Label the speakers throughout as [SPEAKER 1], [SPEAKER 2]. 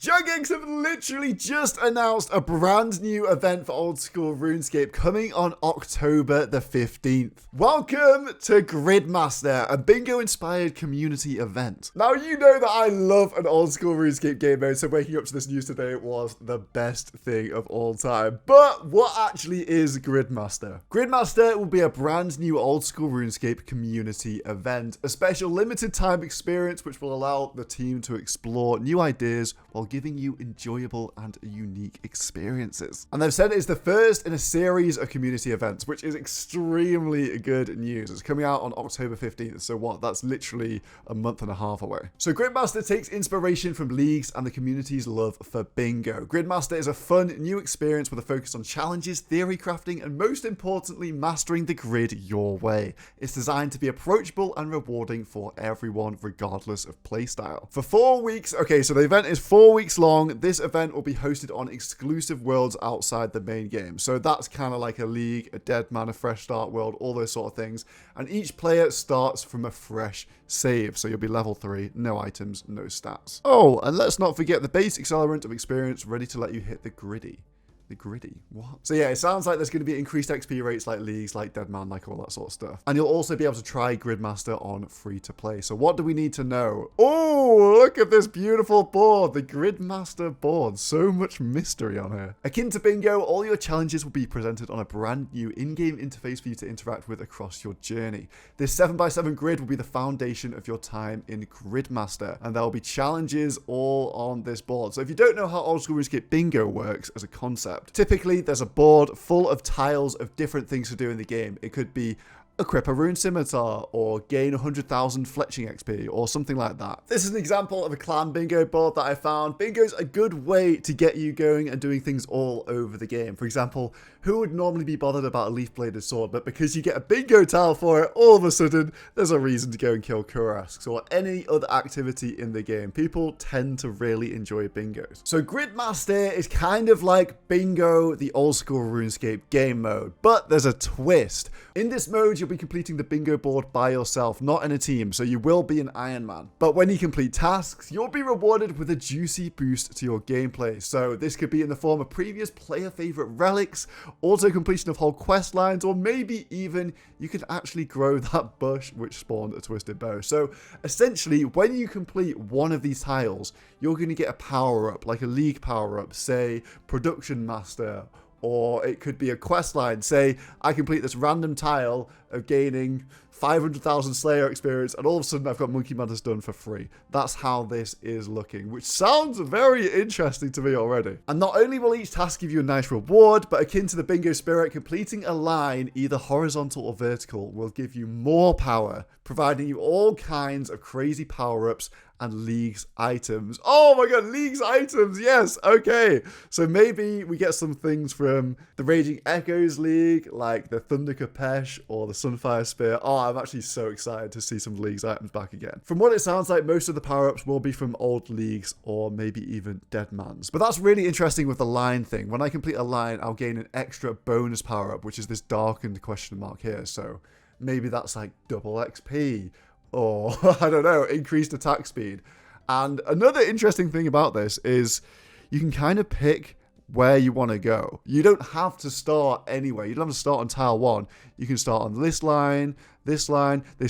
[SPEAKER 1] Jagex have literally just announced a brand new event for old school RuneScape coming on October the 15th. Welcome to Gridmaster, a bingo inspired community event. Now you know that I love an old school RuneScape game mode, so waking up to this news today was the best thing of all time. But what actually is Gridmaster? Gridmaster will be a brand new old school RuneScape community event, a special limited time experience which will allow the team to explore new ideas while giving you enjoyable and unique experiences. And they've said it's the first in a series of community events, which is extremely good news. It's coming out on October 15th, so what? That's literally a month and a half away. So Gridmaster takes inspiration from leagues and the community's love for bingo. Gridmaster is a fun new experience with a focus on challenges, theory crafting, and most importantly, mastering the grid your way. It's designed to be approachable and rewarding for everyone, regardless of playstyle. For 4 weeks, okay, so the event is 4 weeks long. This event will be hosted on exclusive worlds outside the main game. So that's kind of like a league, a dead man, a fresh start world, all those sort of things. And each player starts from a fresh save. So you'll be level 3, no items, no stats. Oh, and let's not forget the base accelerant of experience ready to let you hit the griddy. The griddy, what? So yeah, it sounds like there's going to be increased XP rates like leagues, like Deadman, like all that sort of stuff. And you'll also be able to try Gridmaster on free to play. So what do we need to know? Oh, look at this beautiful board, the Gridmaster board. So much mystery on here. Akin to bingo, all your challenges will be presented on a brand new in-game interface for you to interact with across your journey. This 7x7 grid will be the foundation of your time in Gridmaster, and there will be challenges all on this board. So if you don't know how old school RuneScape bingo works as a concept, typically, there's a board full of tiles of different things to do in the game. It could be equip a rune scimitar or gain 100,000 fletching XP or something like that. This is an example of a clan bingo board that I found. Bingo's a good way to get you going and doing things all over the game. For example, who would normally be bothered about a leaf-bladed sword, but because you get a bingo tile for it, all of a sudden, there's a reason to go and kill Kurasks or any other activity in the game. People tend to really enjoy bingos. So Gridmaster is kind of like bingo, the old school RuneScape game mode, but there's a twist. In this mode, you'll be completing the bingo board by yourself, not in a team, so you will be an Iron Man. But when you complete tasks, you'll be rewarded with a juicy boost to your gameplay. So this could be in the form of previous player favorite relics, auto completion of whole quest lines, or maybe even you can actually grow that bush which spawned a twisted bow. So essentially, when you complete one of these tiles, you're going to get a power up, like a league power up, say Production Master. Or it could be a quest line. Say, I complete this random tile of gaining 500,000 Slayer experience, and all of a sudden I've got Monkey Madness done for free. That's how this is looking, which sounds very interesting to me already. And not only will each task give you a nice reward, but akin to the bingo spirit, completing a line, either horizontal or vertical, will give you more power, providing you all kinds of crazy power-ups and League's items. Oh my god, League's items, yes, okay. So maybe we get some things from the Raging Echoes League, like the Thunder Kapesh or the Sunfire Spear. Oh, I'm actually so excited to see some League's items back again. From what it sounds like, most of the power-ups will be from old Leagues or maybe even Deadmans. But that's really interesting with the line thing. When I complete a line, I'll gain an extra bonus power-up, which is this darkened question mark here. So maybe that's like double XP. Or, I don't know, increased attack speed. And another interesting thing about this is you can kind of pick where you want to go. You don't have to start anywhere. You don't have to start on tile 1. You can start on this line, this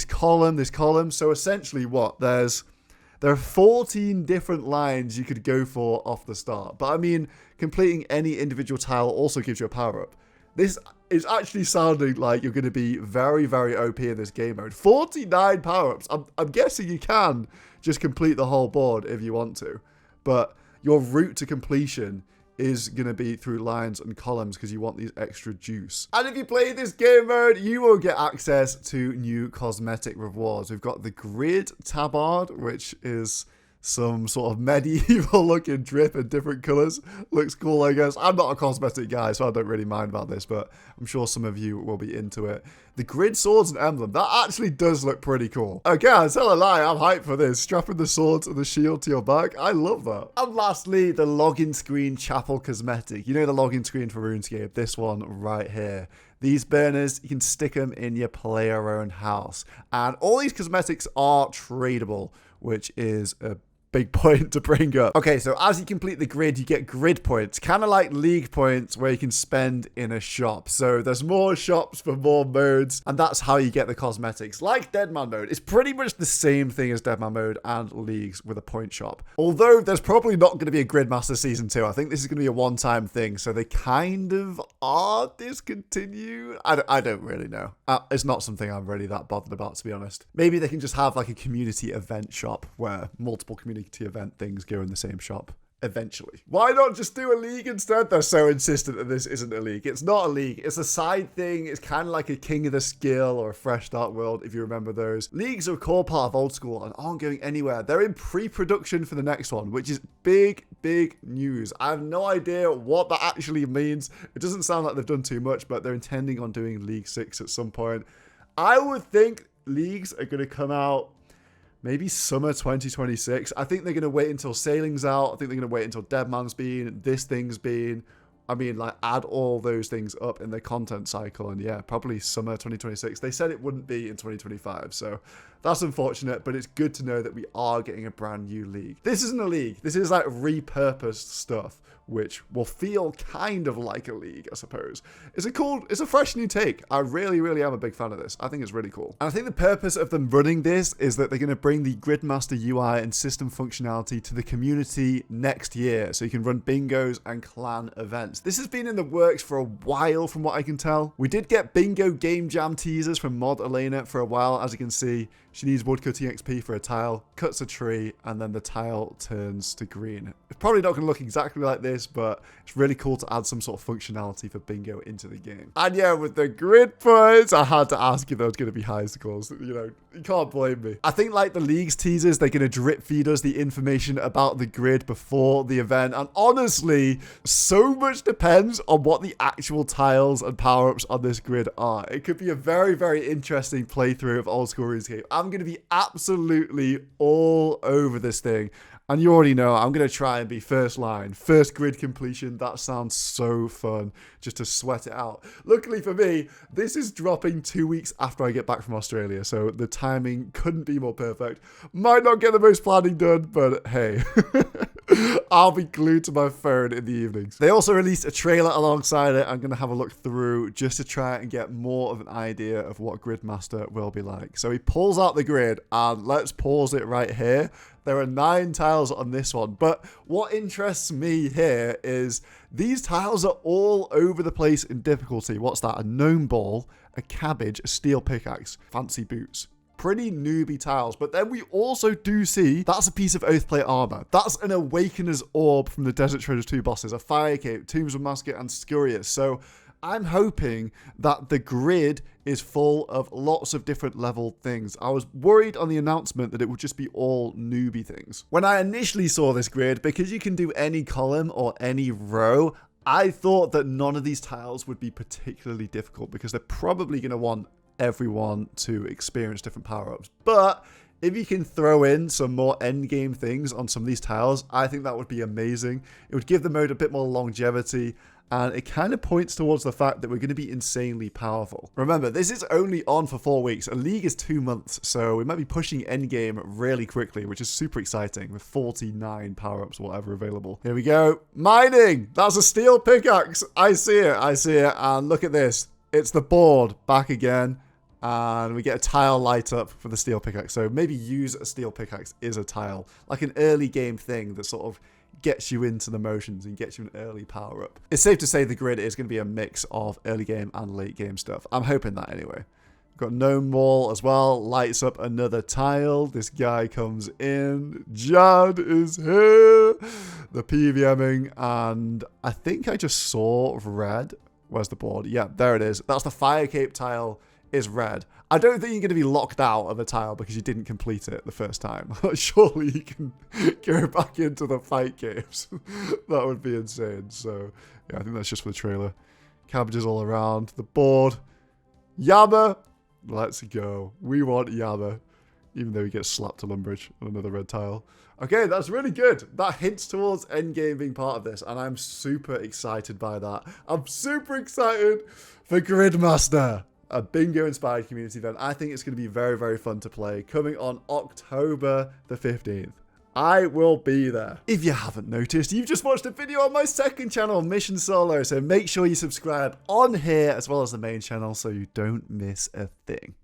[SPEAKER 1] column, this column. So essentially what? There are 14 different lines you could go for off the start. But I mean, completing any individual tile also gives you a power-up. This is actually sounding like you're going to be very, very OP in this game mode. 49 power-ups. I'm guessing you can just complete the whole board if you want to. But your route to completion is going to be through lines and columns because you want these extra juice. And if you play this game mode, you will get access to new cosmetic rewards. We've got the Grid Tabard, which is some sort of medieval looking drip in different colors. Looks cool, I guess. I'm not a cosmetic guy, so I don't really mind about this, but I'm sure some of you will be into it. The grid swords and emblem, that actually does look pretty cool. Okay, I'll tell a lie, I'm hyped for this. Strapping the swords and the shield to your back, I love that. And lastly, the login screen chapel cosmetic. You know the login screen for RuneScape, this one right here. These burners, you can stick them in your player-owned house. And all these cosmetics are tradable, which is a big point to bring up. Okay, so as you complete the grid, you get grid points, kind of like league points where you can spend in a shop. So there's more shops for more modes, and that's how you get the cosmetics. Like Deadman mode, it's pretty much the same thing as Deadman mode and leagues with a point shop. Although there's probably not going to be a Gridmaster Season 2. I think this is going to be a one-time thing, so they kind of are discontinued. I don't really know. It's not something I'm really that bothered about, to be honest. Maybe they can just have like a community event shop where multiple community event things go in the same shop eventually. Why not just do a league instead? They're so insistent that this isn't a league. It's not a league. It's a side thing. It's kind of like a King of the Skill or a Fresh Start World, if you remember those. Leagues are a core part of Old School and aren't going anywhere. They're in pre-production for the next one, which is big news. I have no idea what that actually means. It doesn't sound like they've done too much, but they're intending on doing League 6 at some point. I would think leagues are going to come out maybe summer 2026. I think they're going to wait until Sailing's out. I think they're going to wait until Deadman's been, this thing's been. I mean, like, add all those things up in the content cycle. And yeah, probably summer 2026. They said it wouldn't be in 2025. So that's unfortunate, but it's good to know that we are getting a brand new league. This isn't a league. This is like repurposed stuff, which will feel kind of like a league, I suppose. It's a fresh new take. I really am a big fan of this. I think it's really cool. And I think the purpose of them running this is that they're going to bring the Gridmaster UI and system functionality to the community next year, so you can run bingos and clan events. This has been in the works for a while, from what I can tell. We did get bingo game jam teasers from Mod Elena for a while. As you can see, she needs woodcutting XP for a tile, cuts a tree, and then the tile turns to green. It's probably not going to look exactly like this, but it's really cool to add some sort of functionality for bingo into the game. And yeah, with the grid points, I had to ask if there was going to be high scores. You know, you can't blame me. I think like the league's teasers, they're going to drip feed us the information about the grid before the event. And honestly, so much depends on what the actual tiles and power-ups on this grid are. It could be a very interesting playthrough of Old School RuneScape. I'm going to be absolutely all over this thing. And you already know I'm going to try and be first line, first grid completion. That sounds so fun, just to sweat it out. Luckily for me, this is dropping 2 weeks after I get back from Australia, so the timing couldn't be more perfect. Might not get the most planning done, but hey, I'll be glued to my phone in the evenings. They also released a trailer alongside it. I'm going to have a look through just to try and get more of an idea of what Gridmaster will be like. So he pulls out the grid, and let's pause it right here. There are 9 tiles on this one, but what interests me here is these tiles are all over the place in difficulty. What's that? A gnome ball, a cabbage, a steel pickaxe, fancy boots. Pretty newbie tiles, but then we also do see that's a piece of Oathplate armor. That's an Awakener's Orb from the Desert Treasures 2 bosses, a Fire Cape, Tombs of Musket, and Scurious. So I'm hoping that the grid is full of lots of different level things. I was worried on the announcement that it would just be all newbie things. When I initially saw this grid, because you can do any column or any row, I thought that none of these tiles would be particularly difficult because they're probably going to want everyone to experience different power-ups. But if you can throw in some more endgame things on some of these tiles, I think that would be amazing. It would give the mode a bit more longevity, and it kind of points towards the fact that we're going to be insanely powerful. Remember, this is only on for 4 weeks. A league is 2 months, so we might be pushing endgame really quickly, which is super exciting, with 49 power-ups or whatever available. Here we go. Mining! That's a steel pickaxe! I see it, and look at this. It's the board back again. And we get a tile light up for the steel pickaxe. So maybe use a steel pickaxe is a tile. Like an early game thing that sort of gets you into the motions and gets you an early power up. It's safe to say the grid is going to be a mix of early game and late game stuff. I'm hoping that anyway. We've got Gnome Wall as well. Lights up another tile. This guy comes in. Jad is here. The PVMing. And I think I just saw red. Where's the board? Yeah, there it is. That's the Fire Cape tile. Is red. I don't think you're going to be locked out of a tile because you didn't complete it the first time. Surely you can go back into the fight games. That would be insane. So, yeah, I think that's just for the trailer. Cabbages all around. The board. Yammer. Let's go. We want Yammer. Even though he gets slapped to Lumbridge on another red tile. Okay, that's really good. That hints towards endgame being part of this, and I'm super excited by that. I'm super excited for Gridmaster. A bingo-inspired community event. I think it's going to be very fun to play. Coming on October the 15th. I will be there. If you haven't noticed, you've just watched a video on my second channel, Mission Solo, so make sure you subscribe on here as well as the main channel so you don't miss a thing.